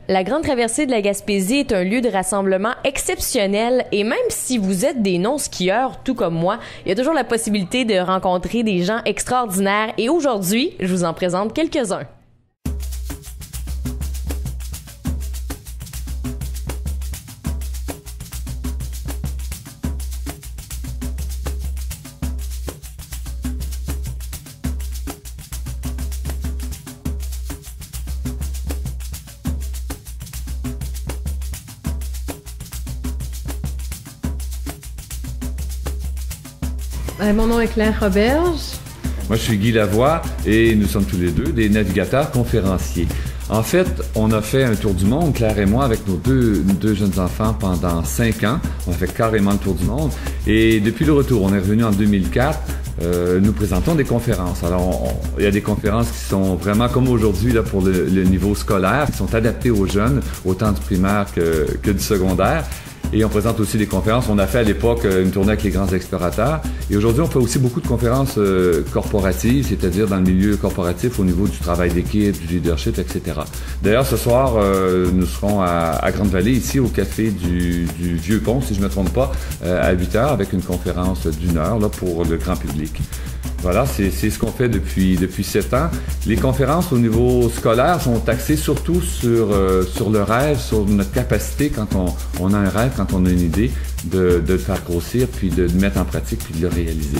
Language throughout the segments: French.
La Grande Traversée de la Gaspésie est un lieu de rassemblement exceptionnel et même si vous êtes des non-skieurs, tout comme moi, il y a toujours la possibilité de rencontrer des gens extraordinaires et aujourd'hui, je vous en présente quelques-uns. Mon nom est Claire Roberge. Moi, je suis Guy Lavoie et nous sommes tous les deux des navigateurs conférenciers. En fait, on a fait un tour du monde, Claire et moi, avec nos deux jeunes enfants pendant 5 ans. On a fait carrément le tour du monde. Et depuis le retour, on est revenu en 2004, nous présentons des conférences. Alors, il y a des conférences qui sont vraiment comme aujourd'hui là, pour le niveau scolaire, qui sont adaptées aux jeunes, autant du primaire que du secondaire. Et on présente aussi des conférences. On a fait à l'époque une tournée avec les grands explorateurs. Et aujourd'hui, on fait aussi beaucoup de conférences corporatives, c'est-à-dire dans le milieu corporatif au niveau du travail d'équipe, du leadership, etc. D'ailleurs, ce soir, nous serons à Grande-Vallée, ici au café du Vieux-Pont, si je ne me trompe pas, à 8h, avec une conférence d'1 heure là, pour le grand public. Voilà, c'est ce qu'on fait depuis 7 ans. Les conférences au niveau scolaire sont axées surtout sur le rêve, sur notre capacité quand on a un rêve, quand on a une idée, de le faire grossir, puis de le mettre en pratique, puis de le réaliser.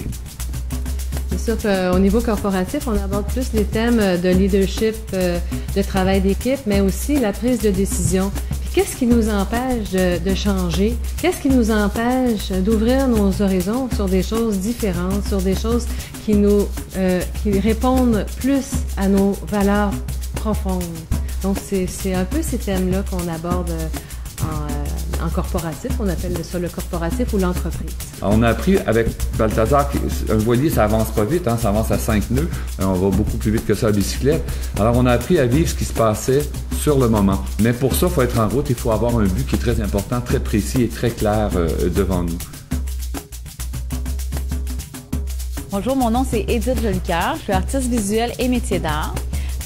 C'est sûr qu'au niveau corporatif, on aborde plus les thèmes de leadership, de travail d'équipe, mais aussi la prise de décision. Puis qu'est-ce qui nous empêche de changer? Qu'est-ce qui nous empêche d'ouvrir nos horizons sur des choses différentes, sur des choses qui répondent plus à nos valeurs profondes? Donc, c'est un peu ces thèmes-là qu'on aborde en corporatif. On appelle ça le corporatif ou l'entreprise. On a appris avec Balthazar qu'un voilier, ça avance pas vite, hein, ça avance à 5 nœuds. On va beaucoup plus vite que ça à bicyclette. Alors, on a appris à vivre ce qui se passait sur le moment. Mais pour ça, il faut être en route, il faut avoir un but qui est très important, très précis et très clair devant nous. Bonjour, mon nom c'est Edith Jolicoeur, je suis artiste visuelle et métier d'art.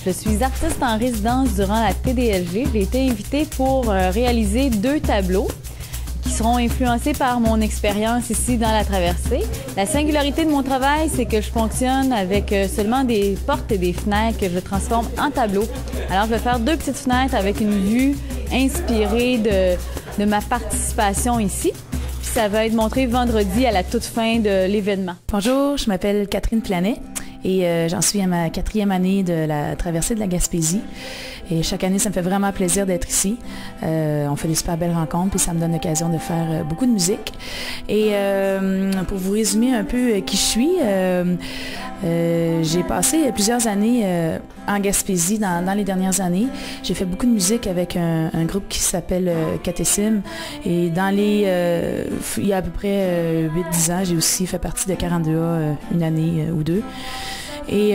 Je suis artiste en résidence durant la TDLG. J'ai été invitée pour réaliser 2 tableaux qui seront influencés par mon expérience ici dans la traversée. La singularité de mon travail, c'est que je fonctionne avec seulement des portes et des fenêtres que je transforme en tableaux. Alors, je vais faire 2 petites fenêtres avec une vue inspirée de ma participation ici. Puis ça va être montré vendredi à la toute fin de l'événement. Bonjour, je m'appelle Catherine Planet. Et j'en suis à ma 4e année de la traversée de la Gaspésie. Et chaque année, ça me fait vraiment plaisir d'être ici. On fait des super belles rencontres, puis ça me donne l'occasion de faire beaucoup de musique. Et pour vous résumer un peu qui je suis, j'ai passé plusieurs années en Gaspésie dans les dernières années. J'ai fait beaucoup de musique avec un groupe qui s'appelle Catécime. Et il y a à peu près 8-10 ans, j'ai aussi fait partie de 42A une année ou 2. Et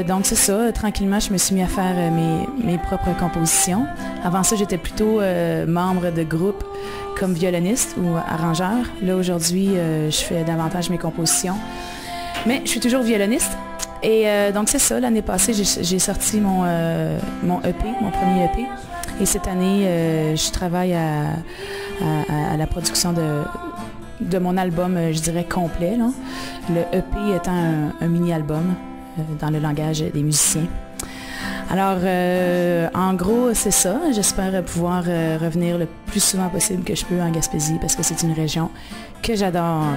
donc c'est ça, tranquillement je me suis mis à faire mes propres compositions. Avant ça j'étais plutôt membre de groupe comme violoniste ou arrangeur. Là aujourd'hui je fais davantage mes compositions. Mais je suis toujours violoniste. Et donc c'est ça, l'année passée j'ai sorti mon EP, mon premier EP. Et cette année je travaille à la production de mon album, je dirais complet, là. Le EP étant un mini-album dans le langage des musiciens. Alors, en gros, c'est ça. J'espère pouvoir revenir le plus souvent possible que je peux en Gaspésie parce que c'est une région que j'adore.